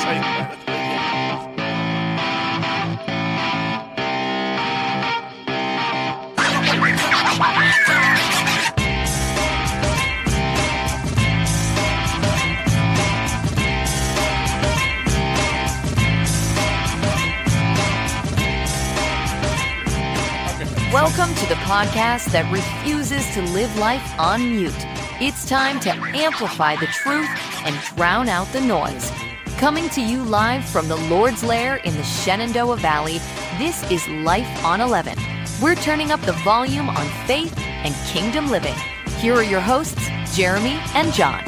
say that. Welcome to the podcast that refuses to live life on mute. It's time to amplify the truth and drown out the noise. Coming to you live from the Lord's Lair in the Shenandoah Valley, this is Life on 11. We're turning up the volume on faith and kingdom living. Here are your hosts, Jeremy and Jon.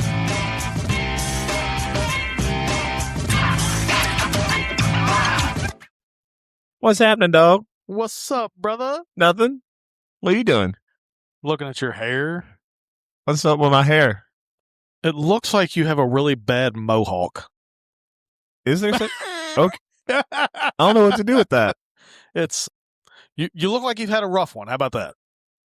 What's happening, dog? What's up, brother? Nothing. What are you doing? Looking at your hair. What's up with my hair? It looks like you have a really bad mohawk. Is there something? Okay. I don't know what to do with that. It's you look like you've had a rough one. How about that?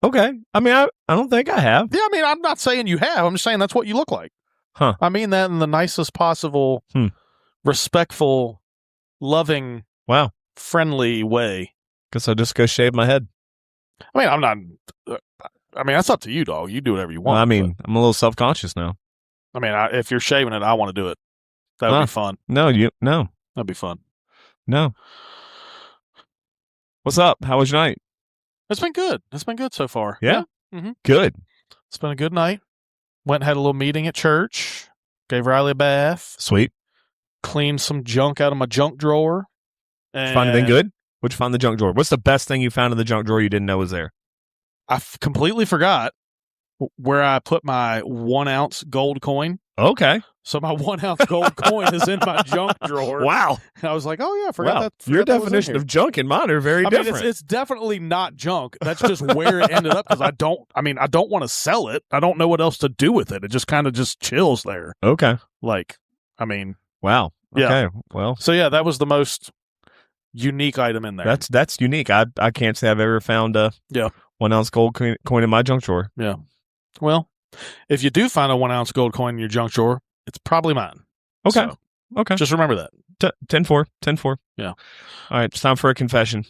Okay. I mean, I don't think I have. Yeah, I mean, I'm not saying you have. I'm just saying that's what you look like. Huh. I mean that in the nicest possible, respectful, loving, Wow. friendly way. Guess I'll just go shave my head. I mean, I'm not. I mean, that's up to you, dog. You do whatever you want. Well, I mean, I'm a little self-conscious now. I mean, if you're shaving it, I want to do it. That would be fun. No. That'd be fun. No. What's up? How was your night? It's been good. It's been good so far. Yeah? Mm-hmm. Good. It's been a good night. Went and had a little meeting at church. Gave Riley a bath. Sweet. Cleaned some junk out of my junk drawer. And Find anything good? What'd you find in the junk drawer? What's the best thing you found in the junk drawer you didn't know was there? I completely forgot where I put my 1 ounce gold coin. Okay. So my 1 ounce gold coin is in my junk drawer. Wow. And I was like, oh yeah, I forgot that. Your that was in definition here. of junk and mine are very different. Mean, it's definitely not junk. That's just where it ended up because I don't want to sell it. I don't know what else to do with it. It just kind of just chills there. Okay. Like, I mean. Wow. Yeah. Okay. Well. So yeah, that was the most unique item in there. That's unique. I can't say I've ever found a 1 ounce gold coin in my junk drawer. Yeah. Well, if you do find a 1 ounce gold coin in your junk drawer, it's probably mine. Okay. So, okay. Just remember that. 10-4. 10-4. Yeah. All right. It's time for a confession.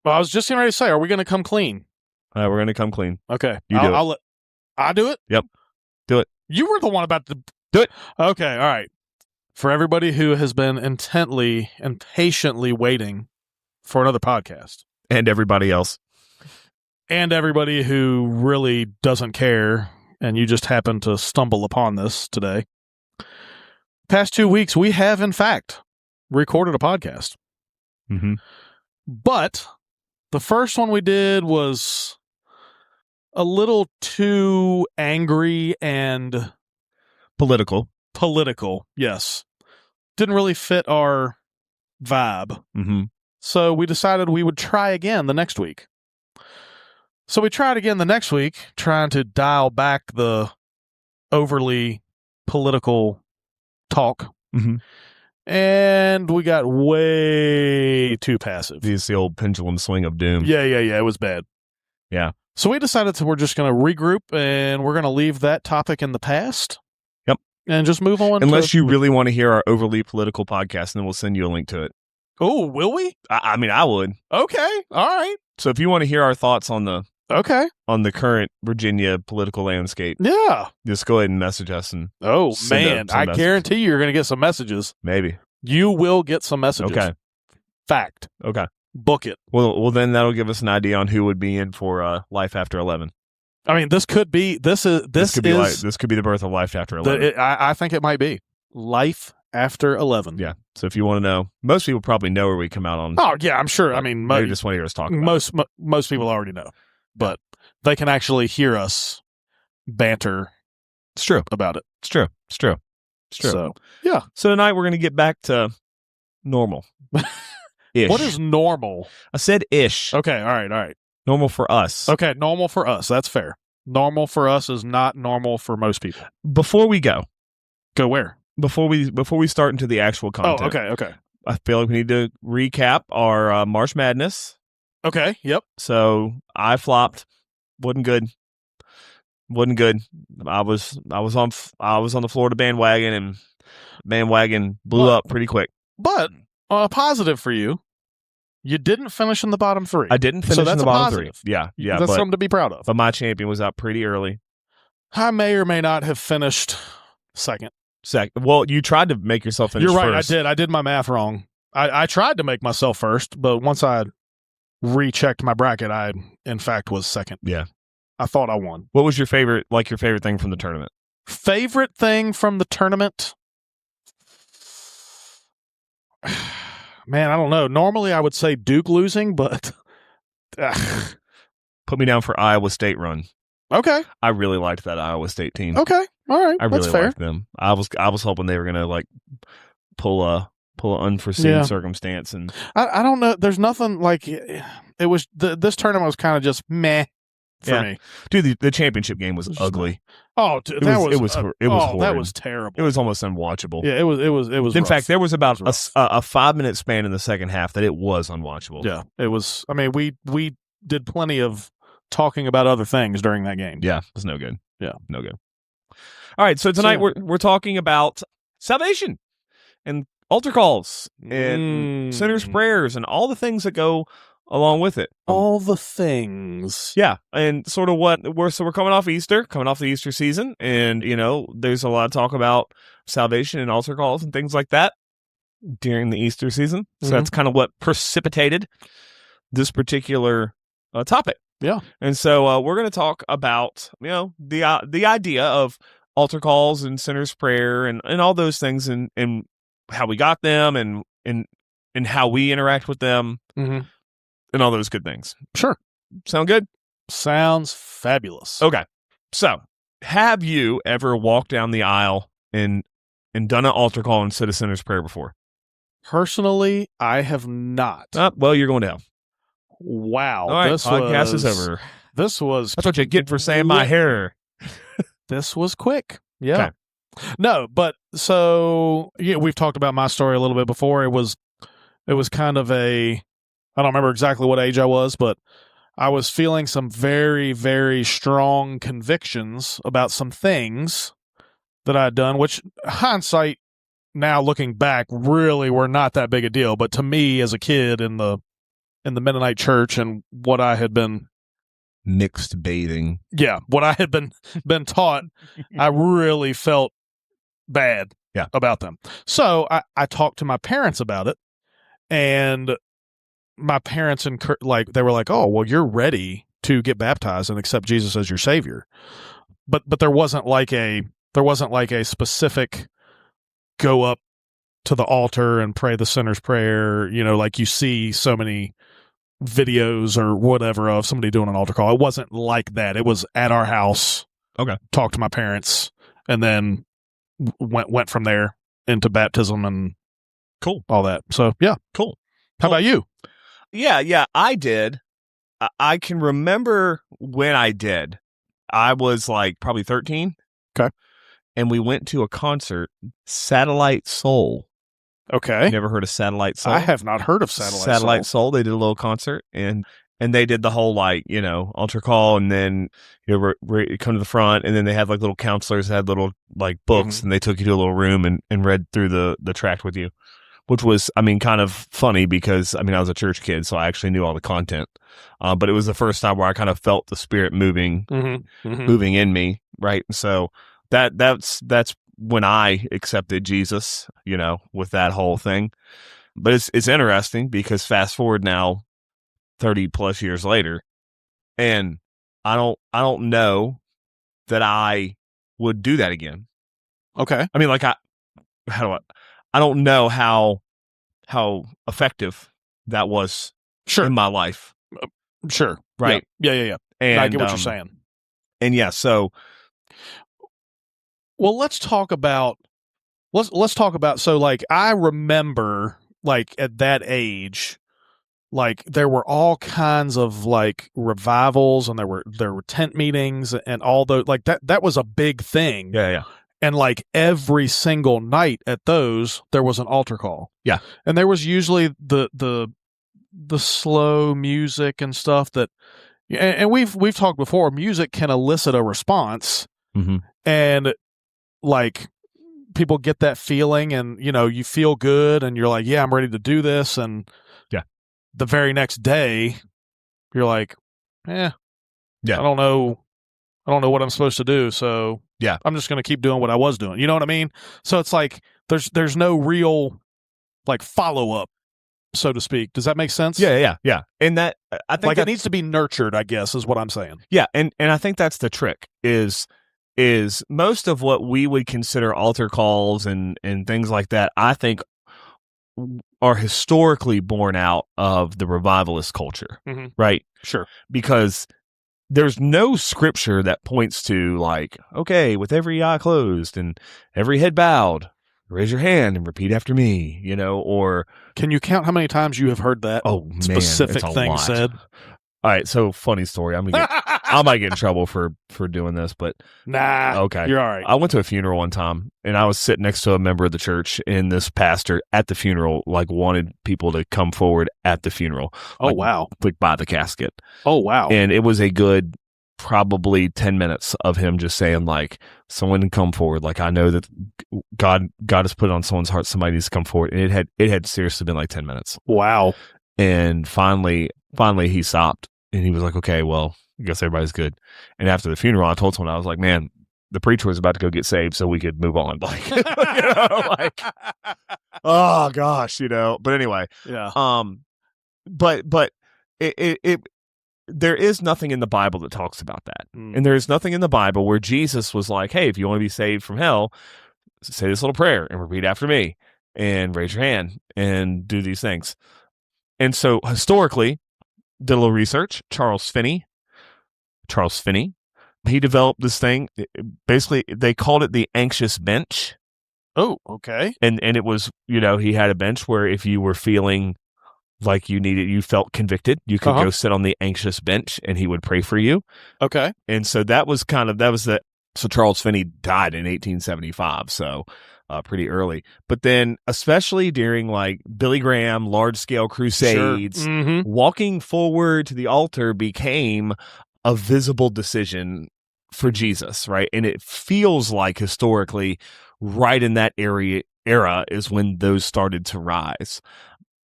Well, I was just getting ready to say, are we going to come clean? All right. We're going to come clean. Okay. You do it. I do it? Yep. Do it. You were the one about to do it. Okay. All right. For everybody who has been intently and patiently waiting for another podcast. And everybody else. And everybody who really doesn't care, and you just happen to stumble upon this today. Past 2 weeks, we have, in fact, recorded a podcast. Mm-hmm. But the first one we did was a little too angry and Political, yes. Didn't really fit our vibe. Mm-hmm. So we decided we would try again the next week. So we tried again the next week, trying to dial back the overly political talk. Mm-hmm. And we got way too passive. It's the old pendulum swing of doom. Yeah. It was bad. Yeah. So we decided we're just going to regroup and we're going to leave that topic in the past. Yep. And just move on. Unless you really want to hear our overly political podcast, and then we'll send you a link to it. Oh, will we? I mean, I would. Okay. All right. So if you want to hear our thoughts on the current Virginia political landscape, just go ahead and message us. And I guarantee you're going to get some messages. Maybe you will get some messages. Okay, fact. Okay, book it. Well, then that'll give us an idea on who would be in for Life After 11. I mean, this could be the birth of Life After 11. I think it might be Life After 11. Yeah. So if you want to know, most people probably know where we come out on. Oh yeah, I'm sure. I mean, they just want to hear us talk. About most people already know, but they can actually hear us banter. It's true about it. It's true. So yeah. So tonight we're going to get back to normal. Ish. What is normal? I said ish. Okay. All right. Normal for us. Okay. Normal for us. That's fair. Normal for us is not normal for most people. Before we go where? Before we start into the actual content. Oh, okay. I feel like we need to recap our March Madness. Okay. Yep. So I flopped. Wasn't good. I was on the Florida bandwagon, and bandwagon blew up pretty quick. But a positive for you, you didn't finish in the bottom 3. I didn't finish in the bottom 3. Yeah. That's something to be proud of. But my champion was up pretty early. I may or may not have finished second. Well, you tried to make yourself finish You're right, first. I did my math wrong. I tried to make myself first, but once I rechecked my bracket, I, in fact, was second. Yeah. I thought I won. What was your favorite thing from the tournament? Favorite thing from the tournament? Man, I don't know. Normally, I would say Duke losing, but... Put me down for Iowa State run. Okay. I really liked that Iowa State team. Okay. All right. I really That's fair. liked them. I was hoping they were going to pull an unforeseen circumstance, and I don't know. There's nothing like it was. This tournament was kind of just meh for me. Dude, the championship game was ugly. Oh, dude, it was horrid. That was terrible. It was almost unwatchable. Yeah, it was. In rough. fact, there was about a 5-minute span in the second half that it was unwatchable. Yeah, it was. I mean, we did plenty of talking about other things during that game. Yeah, it was no good. Yeah, no good. All right, so tonight we're talking about salvation and altar calls and sinners' prayers and all the things that go along with it. All the things. Yeah, and sort of we're coming off the Easter season, and there's a lot of talk about salvation and altar calls and things like that during the Easter season. So that's kind of what precipitated this particular topic. Yeah, and so we're going to talk about the idea of altar calls and sinner's prayer and all those things and how we got them and how we interact with them and all those good things. Sure. Sound good? Sounds fabulous. Okay. So have you ever walked down the aisle and done an altar call instead of sinner's prayer before? Personally, I have not. Well, you're going to hell. Wow. All right, podcast is over. This was... That's what you get for saying my hair. This was quick. Yeah. Okay. No, but so we've talked about my story a little bit before. It was kind of I don't remember exactly what age I was, but I was feeling some very, very strong convictions about some things that I'd done, which hindsight now looking back really were not that big a deal. But to me as a kid in the Mennonite church and what I had been mixed bathing. Yeah, what I had been taught, I really felt bad about them. So I talked to my parents about it, and my parents they were like, "Oh, well, you're ready to get baptized and accept Jesus as your Savior," but there wasn't like a specific go up to the altar and pray the sinner's prayer, like you see so many videos or whatever of somebody doing an altar call. It wasn't like that. It was at our house. Okay. Talked to my parents and then went from there into baptism and cool. All that. So yeah. Cool. How about you? Yeah, I did. I can remember when I did. I was like probably 13. Okay. And we went to a concert, Satellite Soul. Okay. You never heard of Satellite Soul? I have not heard of Satellite Soul. They did a little concert and they did the whole altar call, and then come to the front, and then they had like little counselors that had little like books, and they took you to a little room and read through the tract with you, which was kind of funny because I was a church kid, so I actually knew all the content, but it was the first time where I kind of felt the Spirit moving in me, right? So that's when I accepted Jesus, with that whole thing. But it's interesting because fast forward now 30 plus years later, and I don't know that I would do that again. Okay. I don't know how effective that was in my life. Sure. Right. Yeah. And I get what you're saying. And yeah, so well, let's talk about so like I remember like at that age, like there were all kinds of like revivals and there were tent meetings and all those, like that was a big thing. Yeah. And like every single night at those there was an altar call. Yeah. And there was usually the slow music and stuff that and we've talked before, music can elicit a response. And like people get that feeling, and you feel good, and you're like, yeah, I'm ready to do this, and the very next day, you're like, I don't know what I'm supposed to do, so I'm just going to keep doing what I was doing. You know what I mean? So it's like there's no real like follow up, so to speak. Does that make sense? Yeah. And that I think like it needs to be nurtured, I guess, is what I'm saying. Yeah, and I think that's the trick is most of what we would consider altar calls and things like that, I think are historically born out of the revivalist culture, right? Sure. Because there's no scripture that points to like, okay, with every eye closed and every head bowed, raise your hand and repeat after me, or... Can you count how many times you have heard that specific thing said? All right, so funny story. I might get in trouble for doing this, but nah, okay, you're all right. I went to a funeral one time, and I was sitting next to a member of the church, and this pastor at the funeral like wanted people to come forward at the funeral. Oh wow! Like by the casket. Oh wow! And it was a good probably 10 minutes of him just saying like, someone come forward. Like I know that God has put it on someone's heart. Somebody needs to come forward, and it had seriously been like 10 minutes. Wow! And finally he stopped. And he was like, okay, well, I guess everybody's good. And after the funeral, I told someone, I was like, man, the preacher was about to go get saved so we could move on. Like, oh gosh, But anyway, but it there is nothing in the Bible that talks about that. And there is nothing in the Bible where Jesus was like, hey, if you want to be saved from hell, say this little prayer and repeat after me and raise your hand and do these things. And so historically, did a little research. Charles Finney, he developed this thing. Basically, they called it the anxious bench. Oh, okay. And it was, he had a bench where if you were feeling like you felt convicted, you could go sit on the anxious bench and he would pray for you. Okay. And so so Charles Finney died in 1875. So pretty early. But then, especially during like Billy Graham, large-scale crusades, walking forward to the altar became a visible decision for Jesus, right? And it feels like historically, right in that era is when those started to rise.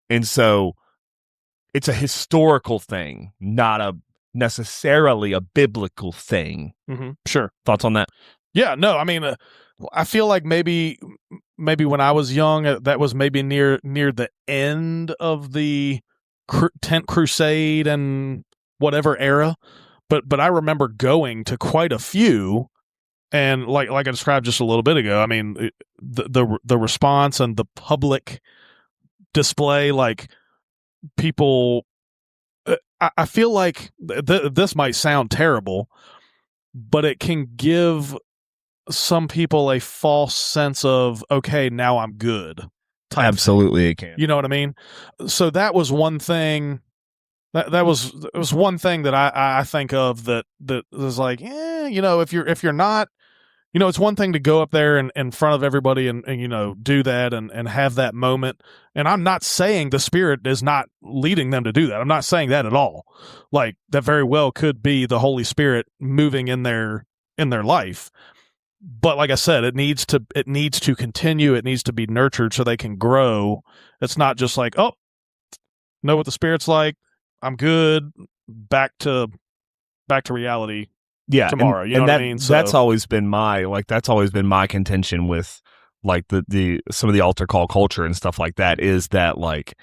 And so it's a historical thing, not necessarily a biblical thing. Sure. Thoughts on that? Yeah, no, I mean, I feel like maybe when I was young, that was maybe near the end of the tent crusade and whatever era. But I remember going to quite a few, and like I described just a little bit ago. I mean, the response and the public display, like people. I feel like this might sound terrible, but it can give some people a false sense of, okay, now I'm good. Absolutely, it can. You know what I mean? So that was one thing. It was one thing that I think of that was like, if you're not, it's one thing to go up there and in front of everybody and do that and have that moment. And I'm not saying the Spirit is not leading them to do that. I'm not saying that at all. Like that very well could be the Holy Spirit moving in their life. But like I said, it needs to continue. It needs to be nurtured so they can grow. It's not just like, oh, know what the Spirit's like. I'm good. Back to reality. Yeah, tomorrow. You know what I mean? So, that's always been my contention with like the some of the altar call culture and stuff like that. Is that like,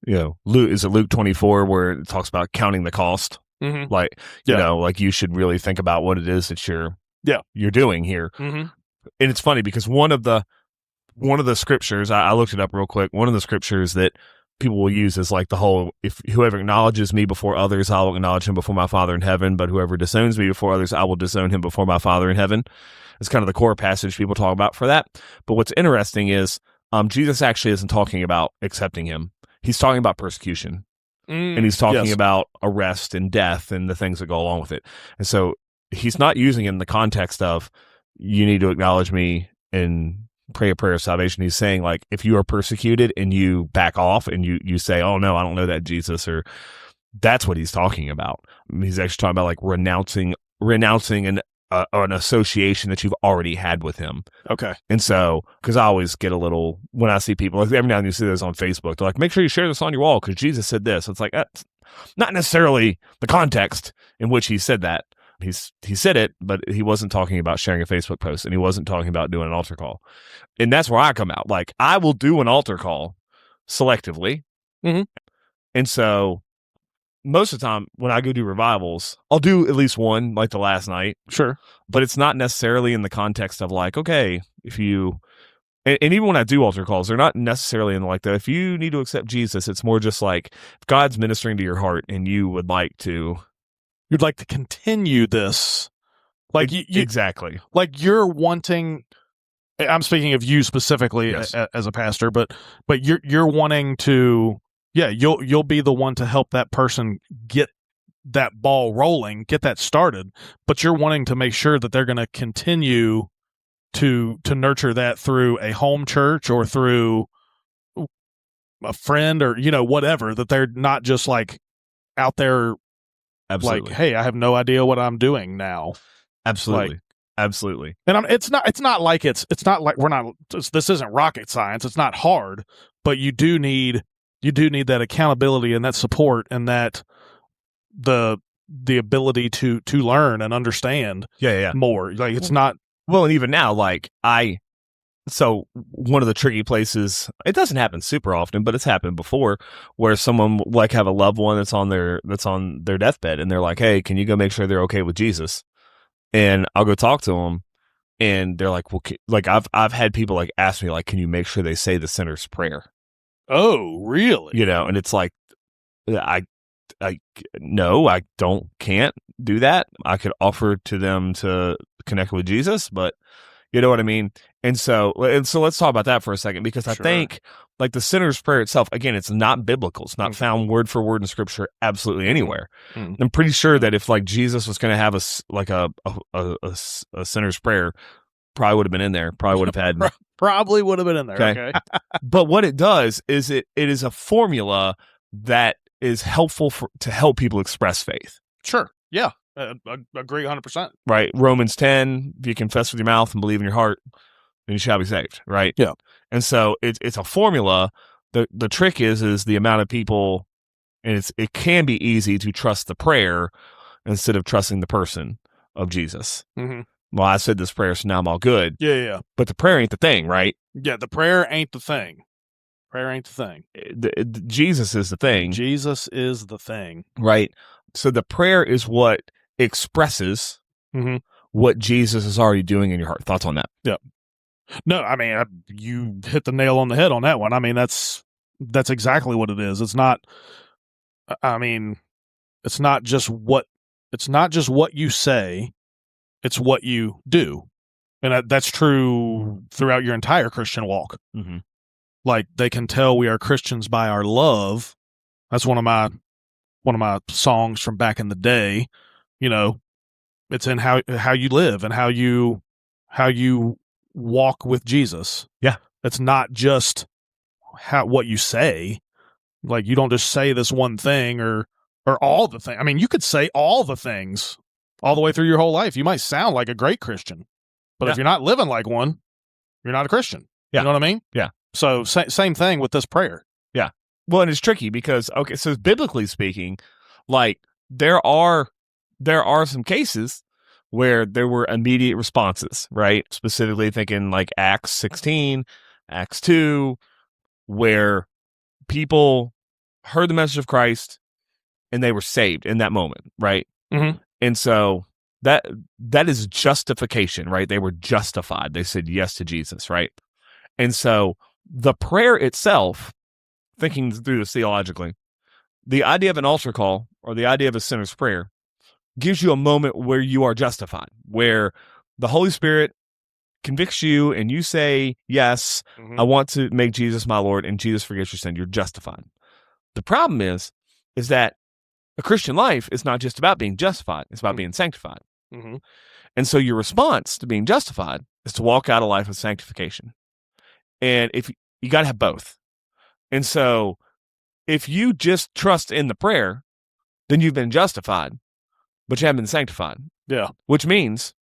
Luke 24 where it talks about counting the cost? Like, like you should really think about what it is that you're doing here. And it's funny because one of the scriptures, I looked it up real quick. One of the scriptures that people will use is like the whole, if whoever acknowledges me before others, I will acknowledge him before my Father in heaven, but whoever disowns me before others, I will disown him before my Father in heaven. It's kind of the core passage people talk about for that. But what's interesting is Jesus actually isn't talking about accepting him. He's talking about persecution. And he's talking about arrest and death and the things that go along with it. And so he's not using it in the context of, you need to acknowledge me and pray a prayer of salvation. He's saying, like, if you are persecuted and you back off and you say, oh no, I don't know that Jesus, or that's what he's talking about. He's actually talking about like renouncing an association that you've already had with him. Okay. And so, because I always get a little, when I see people, like every now and then you see this on Facebook, they're like, make sure you share this on your wall because Jesus said this. It's like, that's not necessarily the context in which he said that. He said it, but he wasn't talking about sharing a Facebook post, and he wasn't talking about doing an altar call. And that's where I come out. Like, I will do an altar call selectively. Mm-hmm. And so most of the time when I go do revivals, I'll do at least one, like the last night. Sure. But it's not necessarily in the context of like, okay, if you, and even when I do altar calls, they're not necessarily in like that. If you need to accept Jesus, it's more just like if God's ministering to your heart and you would like to. You'd like to continue this. Like you exactly. Like you're wanting, I'm speaking of you specifically Yes. as a pastor, but you're wanting to, yeah, you'll be the one to help that person get that ball rolling, get that started, but you're wanting to make sure that they're going to continue to nurture that through a home church or through a friend or, whatever, that they're not just like out there. Absolutely. Like, hey, I have no idea what I'm doing now. Absolutely. Like, absolutely. And it's not like this isn't rocket science. It's not hard, but you do need that accountability and that support and that the ability to learn and understand more. Like, it's not. Well, and even now, like so one of the tricky places, it doesn't happen super often, but it's happened before, where someone like have a loved one that's on their deathbed, and they're like, "Hey, can you go make sure they're okay with Jesus?" And I'll go talk to them, and they're like, "Well, like I've had people like ask me like, can you make sure they say the sinner's prayer?" Oh, really? And it's like, no, I can't do that. I could offer to them to connect with Jesus, but you know what I mean? And so let's talk about that for a second, because I think like the sinner's prayer itself, again, it's not biblical. It's not found word for word in scripture absolutely anywhere. I'm pretty sure that if like Jesus was going to have a sinner's prayer, probably would have been in there. Probably would have had. Probably would have been in there. Okay. But what it does is it is a formula that is helpful to help people express faith. Sure. Yeah. I agree 100%. Right. Romans 10, if you confess with your mouth and believe in your heart, then you shall be saved. Right. Yeah. And so it's a formula. The trick is the amount of people, and it can be easy to trust the prayer instead of trusting the person of Jesus. Mm-hmm. Well, I said this prayer, so now I'm all good. Yeah. But the prayer ain't the thing, right? Yeah. The prayer ain't the thing. Prayer ain't the thing. Jesus is the thing. Jesus is the thing. Right. So the prayer is what expresses what Jesus is already doing in your heart. Thoughts on that? Yeah. No, I mean, you hit the nail on the head on that one. I mean, that's exactly what it is. It's not. I mean, it's not just what you say. It's what you do, and that's true throughout your entire Christian walk. Mm-hmm. Like, they can tell we are Christians by our love. That's one of my songs from back in the day. It's in how you live and how you walk with Jesus. Yeah. It's not just what you say. Like, you don't just say this one thing or all the things. I mean, you could say all the things all the way through your whole life. You might sound like a great Christian, but if you're not living like one, you're not a Christian. Yeah. You know what I mean? Yeah. So same thing with this prayer. Yeah. Well, and it's tricky because, okay, so biblically speaking, like there are some cases where there were immediate responses, right? Specifically thinking like Acts 16, Acts 2, where people heard the message of Christ and they were saved in that moment, right? Mm-hmm. And so that is justification, right? They were justified. They said yes to Jesus, right? And so the prayer itself, thinking through this theologically, the idea of an altar call or the idea of a sinner's prayer gives you a moment where you are justified, where the Holy Spirit convicts you and you say, yes, I want to make Jesus my Lord, and Jesus forgives your sin. You're justified. The problem is that a Christian life is not just about being justified. It's about being sanctified. Mm-hmm. And so your response to being justified is to walk out a life of sanctification. And if you got to have both. And so if you just trust in the prayer, then you've been justified, but you haven't been sanctified. Yeah. Which means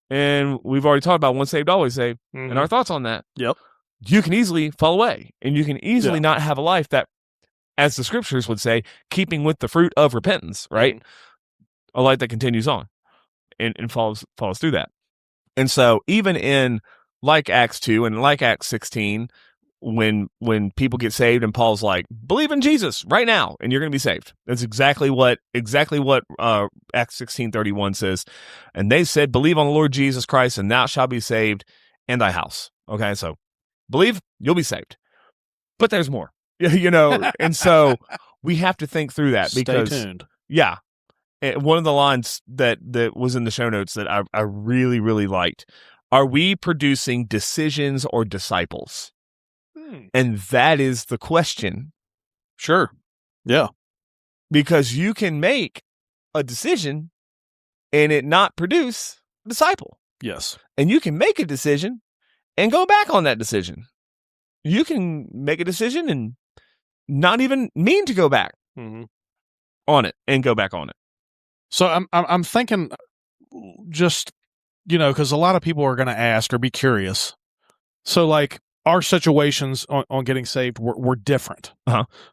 and we've already talked about once saved, always saved, and our thoughts on that. Yep. You can easily fall away, and you can easily not have a life that, as the scriptures would say, keeping with the fruit of repentance, right? A life that continues on and follows through that. And so even in like Acts 2 and like Acts 16, when people get saved and Paul's like, believe in Jesus right now and you're going to be saved. That's exactly what Acts 16:31 says. And they said, believe on the Lord Jesus Christ and thou shalt be saved and thy house. Okay, so believe, you'll be saved. But there's more, and so we have to think through that because, stay tuned. Yeah. And one of the lines that was in the show notes that I really, really liked, are we producing decisions or disciples? And that is the question. Sure. Yeah. Because you can make a decision and it not produce a disciple. Yes. And you can make a decision and go back on that decision. You can make a decision and not even mean to go back on it and go back on it. So I'm thinking just, because a lot of people are going to ask or be curious. So like our situations on getting saved were different.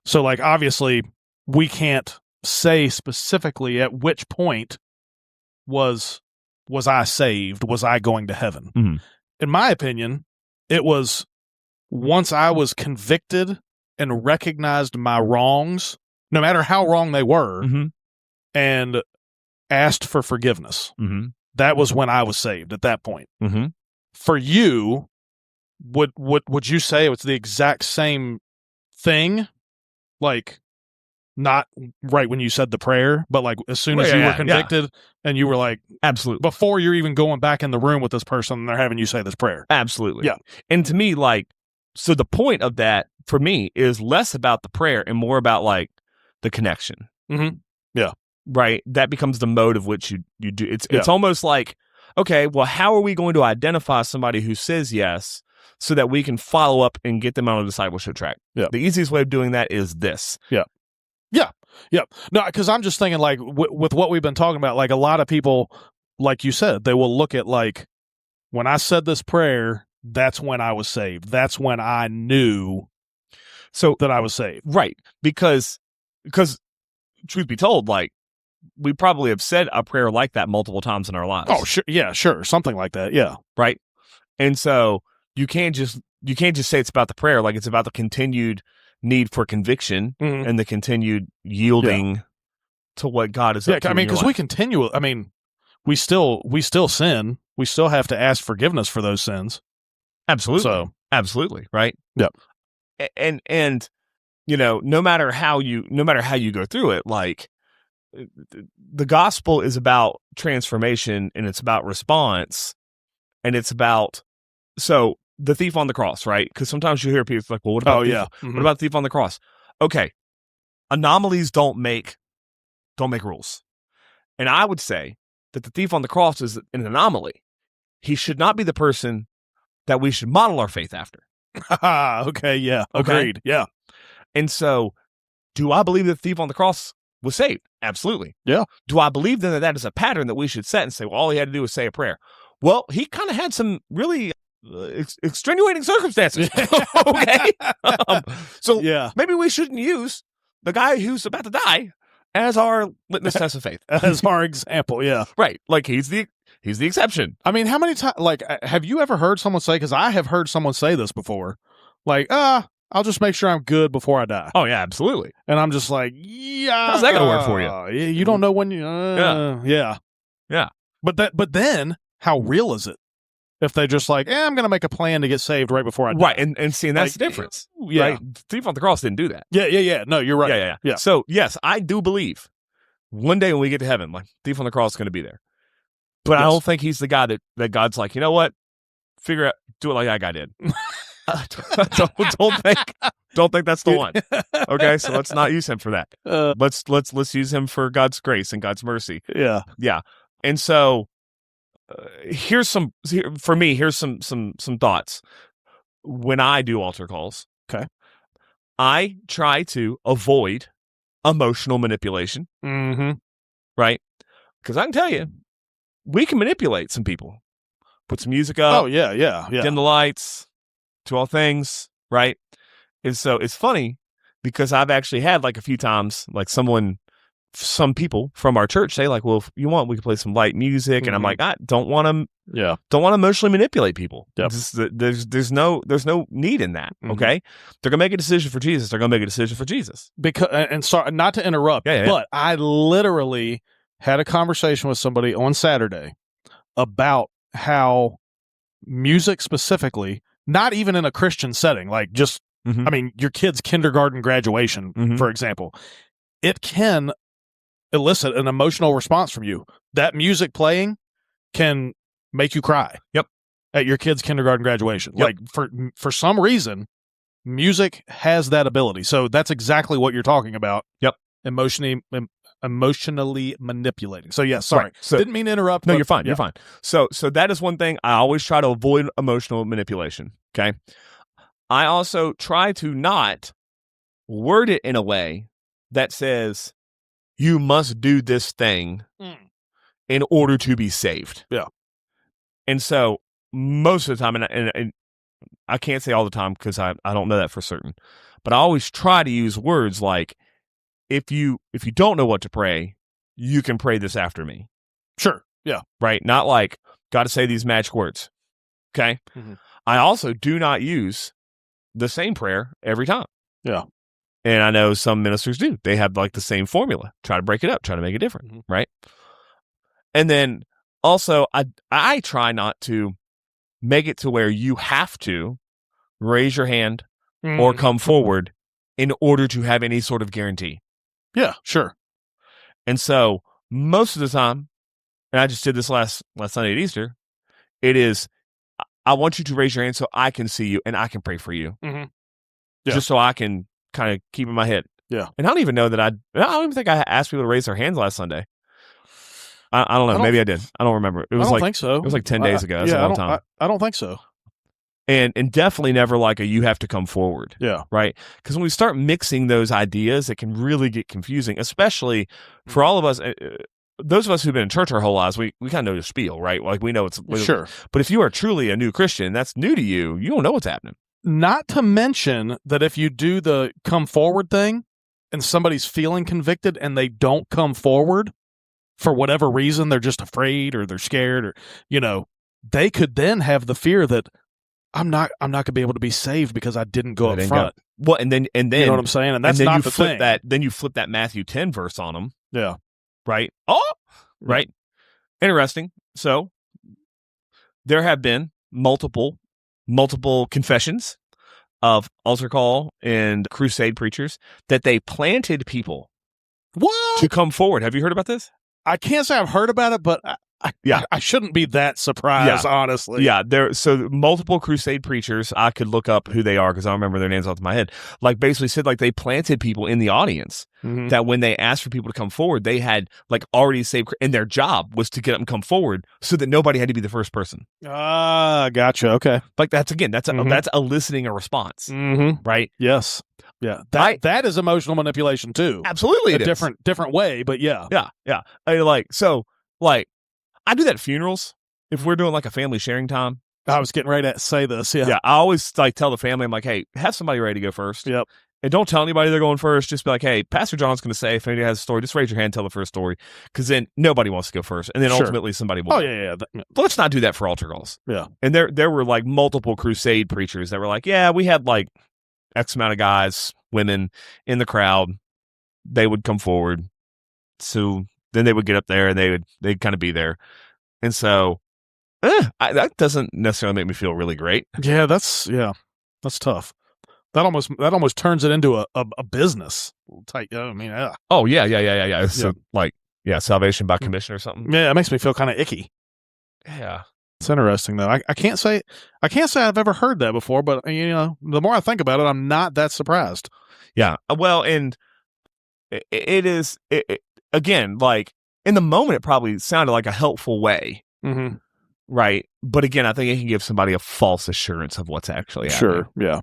So like obviously we can't say specifically at which point was I saved? Was I going to heaven? In my opinion, it was once I was convicted and recognized my wrongs, no matter how wrong they were, and asked for forgiveness. That was when I was saved at that point. For you, would you say it's the exact same thing? Like, not right when you said the prayer, but like as soon as you were convicted and you were like, absolutely, before you're even going back in the room with this person and they're having you say this prayer. Absolutely. Yeah. And to me, like, so the point of that for me is less about the prayer and more about like the connection. Yeah. Right. That becomes the mode of which you do. It's almost like, okay, well, how are we going to identify somebody who says yes so that we can follow up and get them on a discipleship track? Yeah. The easiest way of doing that is this. Yeah. No, because I'm just thinking like with what we've been talking about, like a lot of people, like you said, they will look at like, when I said this prayer, that's when I was saved. That's when I knew that I was saved. Right. Because truth be told, like, we probably have said a prayer like that multiple times in our lives. Oh, sure. Yeah, sure. Something like that. Yeah. Right. And so you can't just say it's about the prayer. Like, it's about the continued need for conviction and the continued yielding to what God is up to. I mean, because we still sin. We still have to ask forgiveness for those sins. Absolutely. So, absolutely. Right. Yep. And no matter how you go through it, like, the gospel is about transformation and it's about response and it's about, so the thief on the cross, right? Because sometimes you hear people like, well, what about what about the thief on the cross? Okay. Anomalies don't make rules. And I would say that the thief on the cross is an anomaly. He should not be the person that we should model our faith after. Okay. Yeah. Agreed. Yeah. And so, do I believe that the thief on the cross was saved? Absolutely. Yeah. Do I believe then that is a pattern that we should set and say, well, all he had to do was say a prayer? Well, he kind of had some really extenuating circumstances. Okay. So maybe we shouldn't use the guy who's about to die as our litmus test of faith. As our example. Yeah. Right. Like, he's the exception. I mean, how many times, like, have you ever heard someone say, because I have heard someone say this before, like, I'll just make sure I'm good before I die. Oh, yeah, absolutely. And I'm just like, yeah. How's that going to work for you? You don't know when you... Yeah. But then, how real is it? If they just like, I'm going to make a plan to get saved right before I die. Right, and see, and that's the difference. Yeah. Right? The thief on the cross didn't do that. Yeah. No, you're right. Yeah. So, yes, I do believe one day when we get to heaven, like, thief on the cross is going to be there. But I don't think he's the guy that God's like, you know what? Figure out, do it like that guy did. Don't think that's the one. Okay, so let's not use him for that. Let's use him for God's grace and God's mercy. Yeah. And so here's some thoughts. When I do altar calls, okay, I try to avoid emotional manipulation. Right? Because I can tell you, we can manipulate some people. put some music up. Oh yeah. Dim the lights, do all things, right? And so it's funny because I've actually had like a few times, like some people from our church say like, well, if you want, we can play some light music. And I'm like, I don't want to emotionally manipulate people. Yep. There's no need in that. Okay. They're going to make a decision for Jesus. They're going to make a decision for Jesus. Because, and sorry, not to interrupt, but I literally had a conversation with somebody on Saturday about how music specifically, not even in a Christian setting, like just, I mean, your kid's kindergarten graduation, for example, it can elicit an emotional response from you. That music playing can make you cry. Yep. At your kid's kindergarten graduation. Yep. Like for some reason, music has that ability. So that's exactly what you're talking about. Yep. Emotionally manipulating. So yeah, sorry. Right. So, didn't mean to interrupt. No, you're fine. Yeah. You're fine. So that is one thing I always try to avoid emotional manipulation. Okay. I also try to not word it in a way that says you must do this thing in order to be saved. Yeah. And so most of the time, and I can't say all the time because I don't know that for certain, but I always try to use words like, if you don't know what to pray, you can pray this after me. Sure. Yeah. Right. Not like, got to say these magic words. Okay. I also do not use the same prayer every time. Yeah. And I know some ministers do. They have like the same formula. Try to break it up, try to make it different, right? And then also, I try not to make it to where you have to raise your hand or come forward in order to have any sort of guarantee. Yeah, sure. And so most of the time, and I just did this last Sunday at Easter, it is, I want you to raise your hand so I can see you and I can pray for you. Just so I can kind of keep in my head. Yeah. And I don't even know that I don't even think I asked people to raise their hands last Sunday. I don't know. Maybe I did. I don't remember. It was I don't think so. It was like 10 days ago. That's a long time. I don't think so. And definitely never like you have to come forward. Yeah. Right? Because when we start mixing those ideas, it can really get confusing, especially for all of us. Those of us who've been in church our whole lives, we kind of know the spiel, right? Like we know it's sure. But if you are truly a new Christian, that's new to you. You don't know what's happening. Not to mention that if you do the come forward thing and somebody's feeling convicted and they don't come forward for whatever reason, they're just afraid or they're scared or, they could then have the fear that I'm not going to be able to be saved because I didn't go up front. Well, and then you know what I'm saying? And that's not the thing. Then you flip that Matthew 10 verse on them. Yeah. Right. Oh, right. Interesting. So there have been multiple confessions of altar call and crusade preachers that they planted people to come forward. Have you heard about this? I can't say I've heard about it, but I shouldn't be that surprised, honestly. Yeah, so multiple crusade preachers, I could look up who they are because I don't remember their names off my head, like basically said like they planted people in the audience that when they asked for people to come forward, they had like already saved, and their job was to get them to come forward so that nobody had to be the first person. Gotcha. Okay. Like that's eliciting a response, right? Yes. Yeah. That is emotional manipulation too. Absolutely. A different way, but yeah. Yeah. I do that at funerals if we're doing like a family sharing time. I was getting ready to say this. Yeah. Yeah. I always like tell the family, I'm like, hey, have somebody ready to go first. Yep. And don't tell anybody they're going first. Just be like, hey, Pastor John's going to say, if anybody has a story, just raise your hand, tell the first story. Because then nobody wants to go first. And then ultimately somebody will. Oh, yeah. But let's not do that for altar calls. Yeah. And there were like multiple crusade preachers that were like, yeah, we had like X amount of guys, women in the crowd. They would come forward. So then they would get up there and they'd kind of be there. And so that doesn't necessarily make me feel really great. Yeah, that's tough. That almost turns it into a business type. I mean, oh yeah. So salvation by commission or something. Yeah, it makes me feel kind of icky. Yeah, it's interesting though. I can't say I've ever heard that before, but the more I think about it, I'm not that surprised. Yeah, well, and it is again like in the moment, it probably sounded like a helpful way, right? But again, I think it can give somebody a false assurance of what's actually happening. Sure, yeah.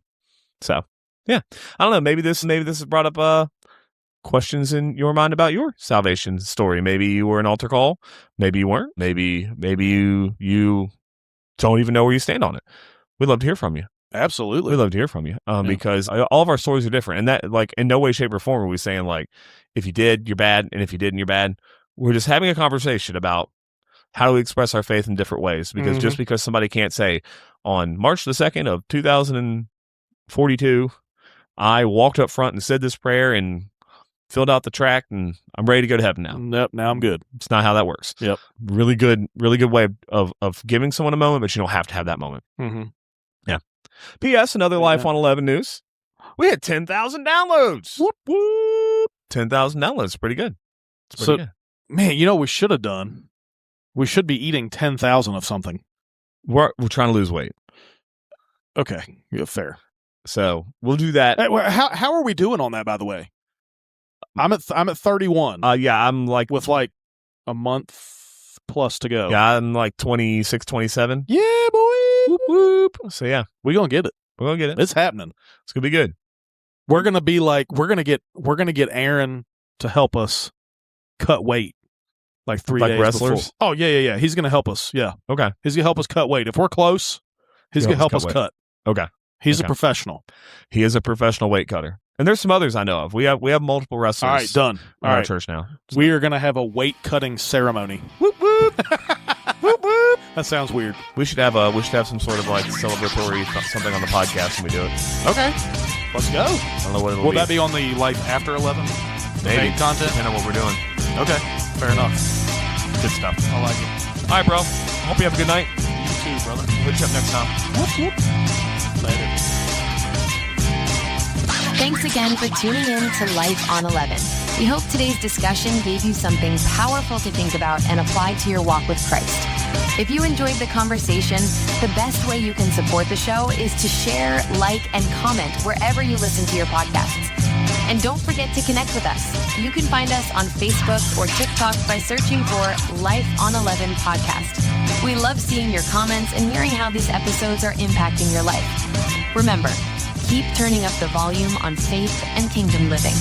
So, yeah, I don't know. Maybe this has brought up questions in your mind about your salvation story. Maybe you were an altar call. Maybe you weren't. Maybe you don't even know where you stand on it. We'd love to hear from you. Absolutely. We'd love to hear from you because all of our stories are different. And that, like, in no way, shape, or form are we saying, like, if you did, you're bad. And if you didn't, you're bad. We're just having a conversation about how do we express our faith in different ways. Because just because somebody can't say, on March the 2nd of 2042, I walked up front and said this prayer and filled out the tract and I'm ready to go to heaven now. Nope, now I'm good. It's not how that works. Yep. Really good way of giving someone a moment, but you don't have to have that moment. Mm-hmm. Yeah. P.S. Another Life on 11 news. We had 10,000 downloads. Whoop, whoop. 10,000 downloads. Pretty good. It's pretty good. Man, you know what we should have done? We should be eating 10,000 of something. We're trying to lose weight. Okay. Yeah, fair. So we'll do that. Hey, how are we doing on that, by the way? I'm at 31. Yeah, I'm like with like a month plus to go. Yeah, I'm like 26, 27. Yeah, boy. Whoop, whoop. So yeah, we're gonna get it. We're gonna get it. It's happening. It's gonna be good. We're gonna be like we're gonna get Aaron to help us cut weight. Like 3 days wrestlers? Before. Oh yeah. He's gonna help us. Yeah. Okay. He's gonna help us cut weight. If we're close, he's gonna help us cut. Okay. He's a professional. He is a professional weight cutter. And there's some others I know of. We have multiple wrestlers. All right, done. In our church now. We are going to have a weight cutting ceremony. Whoop whoop. Whoop whoop. That sounds weird. We should have some sort of like celebratory something on the podcast when we do it. Okay. Let's go. I don't know what it'll be. Will be. That be on the Life After 11? Maybe. Content? Depending on what we're doing. Okay. Fair enough. Good stuff. I like it. All right, bro. Hope you have a good night. You too, brother. Hit you up next time. Whoop whoop. Later. Thanks again for tuning in to Life on 11. We hope today's discussion gave you something powerful to think about and apply to your walk with Christ. If you enjoyed the conversation, the best way you can support the show is to share, like, and comment wherever you listen to your podcasts. And don't forget to connect with us. You can find us on Facebook or TikTok by searching for Life on 11 Podcast. We love seeing your comments and hearing how these episodes are impacting your life. Remember, keep turning up the volume on faith and kingdom living.